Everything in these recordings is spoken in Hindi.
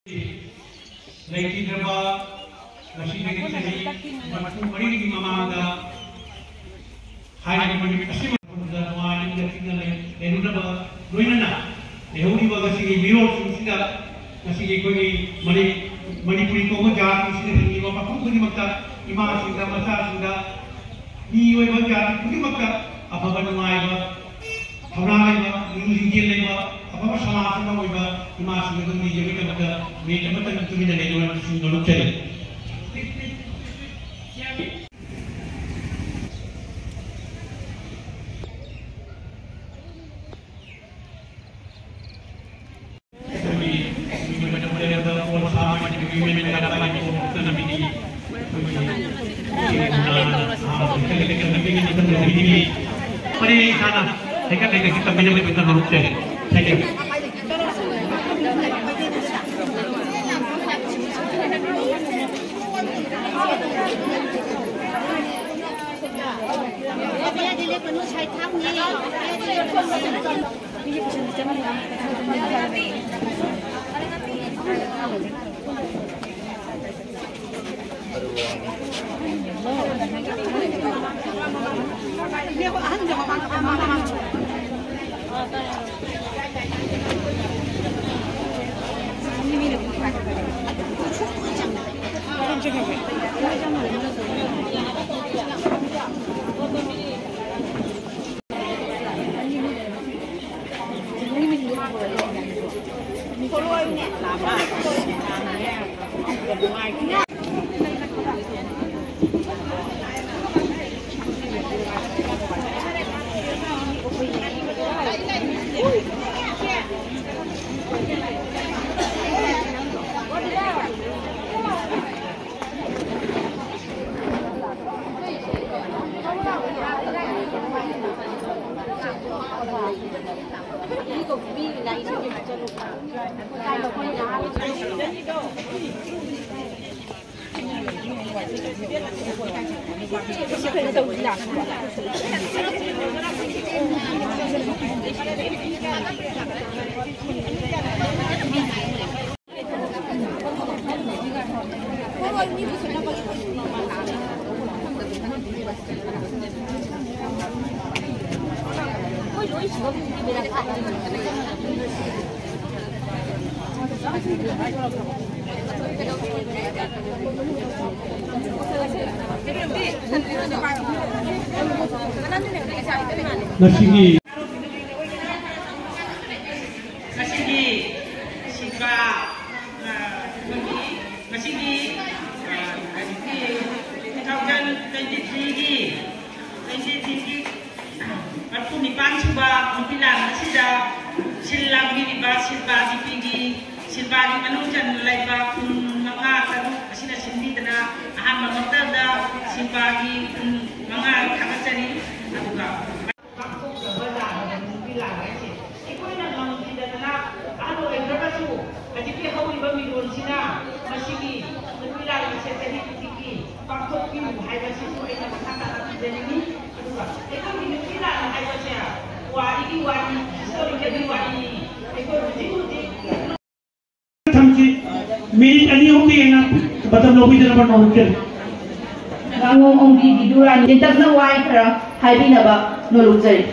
Lagi drama masih lagi seni macam mari di mamanda hai di mari kasih macam drama ini jadi tinggal drama doinan na ehuni baga sih mirror sih masih koi mari puri kau jahat sih ini apa pun kau makta imam sih masa sudah di wei baga kau makta apa kan mai ba thona mai ba ini lagi ba apa sama sama wei ba imam sih itu di jadi makta Mereka betul betul tidak ada orang sini dulu cari. Mari sana, dekat kita betul dulu cari. Thank you. Nasigi Sipa Nasigi 2023 Aku ni pancuba kumpilan sida silang ni ba silba dipigi silba di manujan laiba mga karu asina sindi tana ahan mamotada silba di mga kakacari aduga Minit ani okay na batam lobby na naman normal. Ngangong ong giduran ditag na wai para habi na ba nolutsay.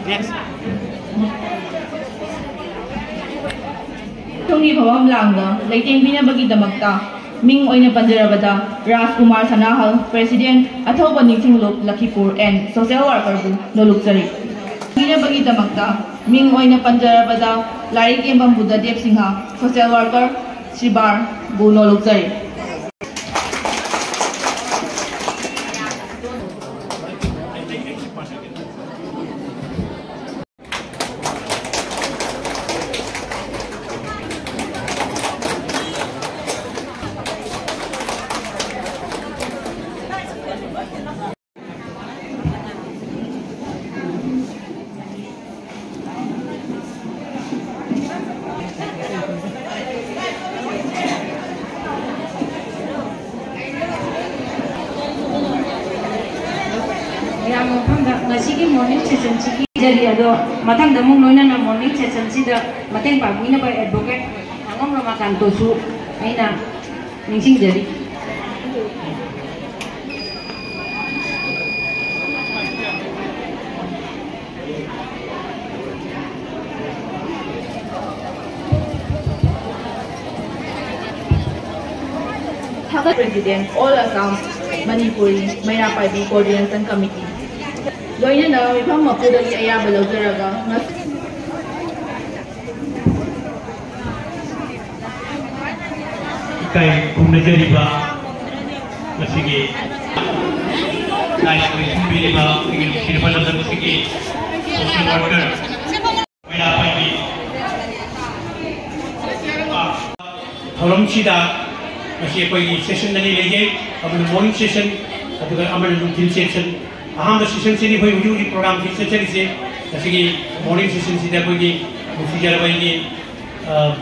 Next. Tungi bawam lang na laiting binabagi damagta. Ming oy na Panjarabada, Ras Kumar Sanahal, President, Athaw Baningsinglop, Lakipur, and Social Worker Bu, Noluksari. Binabagi damagta, Ming oy na Panjarabada, Lari Kembang Buddha Dev Singha, Social Worker, Shibar, Bu, Noluksari. Yang ngasi morning session sigi jadi ado matang damung noina na morning session sida mateng pagi na by advocate angom ramakan tosu aina ningsing jadi President All Assam Manipuri Mayrapai Coordination Committee. Loina na mifam mapudagi ayaba lawjaraga kay kumnajariba masige nice kumnajariba sige sinapalad na sige social worker Mayrapai Tholomchida masih apa ini session nani lagi, apa morning session, atau kan amal routine session. Aham dah session sini boleh ujung di program session jadi sih, masih morning session sih dah boleh mesti jalan boleh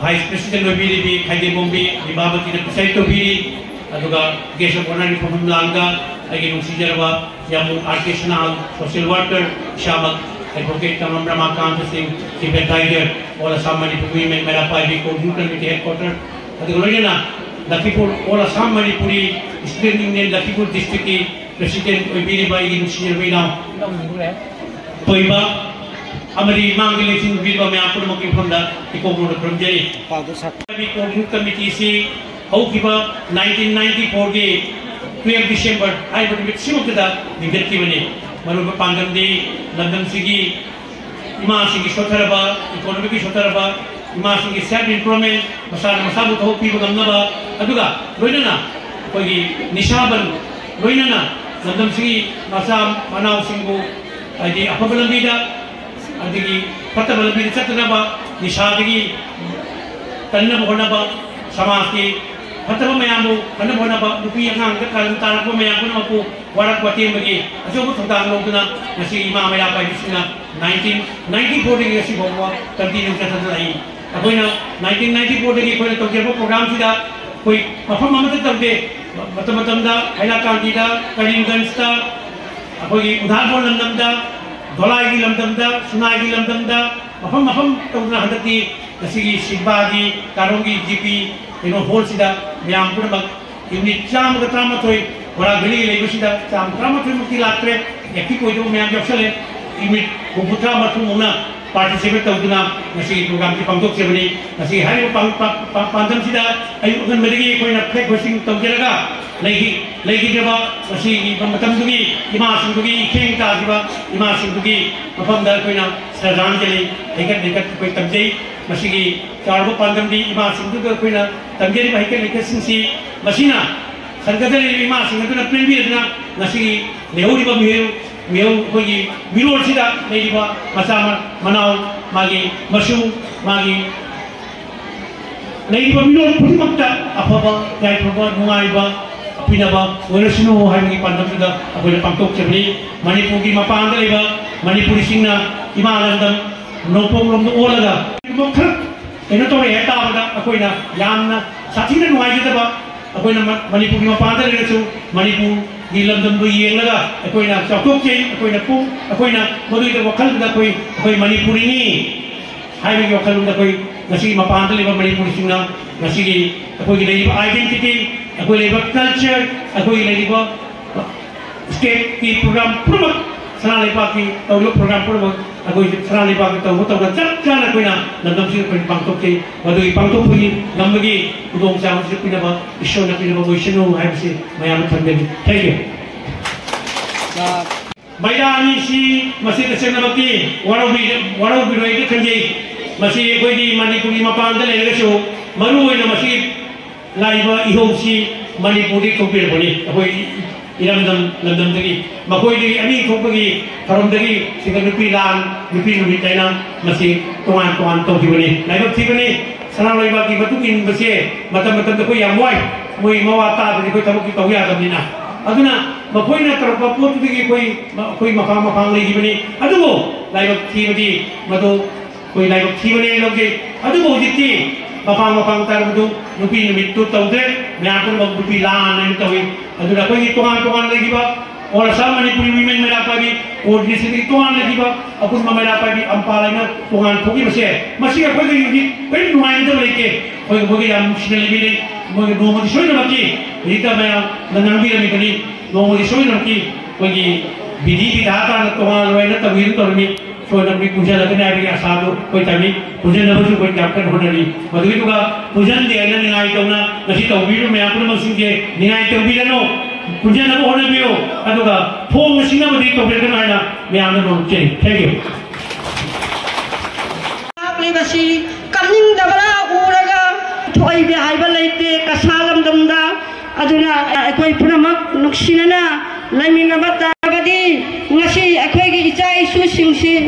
vice president lebih kaji bombi, di bawah tidak pesai tu biri, atau kan gesok orang di pembangunan langga, lagi mesti jalan yang artisanal, social worker, syamak, advocate tamam ramakan sing, tipe tiger, orang sama di women Mayrapai di Coordination Headquarter, atau kalau ni na Lakipur All Assam Manipuri Student Union Lakipur District की President Oibiri Bai की नुस्खियाँ भी ना तो इबा हमारी मांग के लिए सिंह बीरबा में आपको मौके फंडा इकोगुण प्रमजरी अभी कोर्ट कमेटी से हाउ किबा 1994 के 12 दिसंबर आई बट में सिमुक दा निगत की बने मरुब पांगम दे लंदन सिगी इमा सिगी सोथरबा इकोनॉमी की सोथरबा इमासिंग सेल्फ इम्प्रूवमेंट मसाला मसाबु तो पीब गमनबा अदुगा लोइनना कोई निशाबन लोइनना लंदन सिगी मसा मनाव सिंगु आदि अपबलंबीदा आदि फतबलंबीदा चतनबा निशादगी तन्नब होनबा समाज की फतब मयामु तन्नब होनबा दुपी अंगांग कन तारक मयामु नपु वारक वते मगे अजोबु थोदांग लोगना नसी इमा Mayrapai बिसिना 1994 के सी बोवा कंटिन्यू चतनलाई अखोइना 1994 दगी कोई तोजेबो प्रोग्राम सिदा कोई मफम अमत तबदे मतमतमदा हैलाकांतीदा करीमगंजदा अखोई उधारबोल लंदमदा धोलाईगी लंदमदा सुनाईगी लंदमदा मफम तौना हदती नसीगी सिबागी कारोंगी जीपी इनो होल सिदा मयाम पुरमक यूनिट चाम गत्रामथोय बड़ा गली लेबसिदा चाम त्रामथोय मुक्ति लात्रे यकी कोई जो मयाम जक्सले यूनिट गुपुत्रा मथु मुना पार्टिसिपेट तौदुना नसी प्रोग्राम की पंक्तों से बनी नसी हर पांचम सीधा अयुगन मदगी कोई नफ्रेक होशिंग तौजरगा लेगी जब नसी मतम दुगी इमा सिंधुगी खेंग का जब इमा सिंधुगी मफम दर कोई ना सरदान चले लेकर कोई तब्जे नसी की चारों पांचम दी इमा सिंधु का कोई ना तब्जे भाई के लेकर सिंसी मशीना संगठन इमा सिंधु ना प्रेम भी इतना नसी लेहोरी बम्हेरु मेव कोई मिलोर सिदा लेबा मसा मनाव मागी मशु मागी लेबा मिलोर पुरिमक्ता अफबा याइफबा नुगाइबा अपिनबा वरसनु हाइबगी पांदमदा अबोले पांतोक चबनी मणिपुर की मपांग लेबा मणिपुरी सिंगना इमालंदम नोपोंग लोम ओलगा मोखर एनो तोरे हेताबदा अकोइना यामना साथीना नुगाइजदबा अकोइना मणिपुर की मपांग लेरसु मणिपुर नीलमदम दो ये लगा कोई ना चौथों के कोई ना पू कोई ना मधुई तो वकल दा कोई मणिपुरी नहीं हाई में वकल दा कोई नसी मपांत लेबा मणिपुरी सिंगना नसी कोई लेबा आइडेंटिटी कोई लेबा कल्चर कोई लेबा स्टेट की प्रोग्राम पूरा सना लेबा की तो प्रोग्राम पूरा कोई सना लेबा की तो चल कोई ना नंदम सिंह कोई पंक्तों के मधुई पंक्तों कोई नंबगी उदों से हमसे पिना बा ईश्वर ने पिना बा विष्णु है से मैं आप थंदे थैंक यू मैदानी सी मसी तसेन बकी वारो भी रोई के खंजे मसी कोई दी मणिपुरी मपान दे लेगे सो मरु होइना मसी लाइबा इहोसी मणिपुरी कोपिर बनी कोई इरमदम लंदम दगी मकोई दी अनी थोपगी थरम दगी सिंगल नुपी लान नुपी नुपी तैना मसी तोवान तो की बनी लाइबा थी बनी सना लाइबा की बतु इन बसे मतम तो कोई यामवाई मोई मवाता दे कोई थरम की तोया दमनिना अदुना मकोइना तरफ पोत दगी कोई मफाम लेगी बनी अदुगो लाइबा थी बदी मदो कोई लाइबा थी बने लोगे अदुगो दित्ती मफाम तरबदु नुपी नुमित तो तौदे म्याकुन नुपी लान तवे अदुना कोई तोहान लेगी बा और असम मणिपुरी वीमेन मेरा पाबी कोऑर्डिनेशन की तोान लेकिबा अपुन मेरा पाबी अंपालाइना तोान थोकी बसे मसी अखोय के युगी कोई नुमाइन तो लेके कोई बोगे याम शिनली भी नहीं बोगे नोमदी सोई नमकी रीता मैं नंगंबी रमी कनी नोमदी सोई नमकी कोई विधि विधाता तोान लोइना तबीर तोरमी सोई नमकी पूजा लगने आबी आसादो कोई तमी पूजा नबसु कोई कैप्टन होनरी मदुगी तुगा पूजन दे न निगाई तोना नसी तौबीरो मैं आपन मसु के निगाई तौबीरनो पूजा नबो होनबियो अदुगा फोम मसिना बदी तौबीरन आइना मैं आमन रोचे थैंक यू आपले बसी कमिंग दबरा उरगा थोई बे हाइबा लेते कसालम दमदा अदुना अकोई पुनमक नुक्सिनना लाइमिंग बता बदी ngasi akhoi gi ichai su sing sin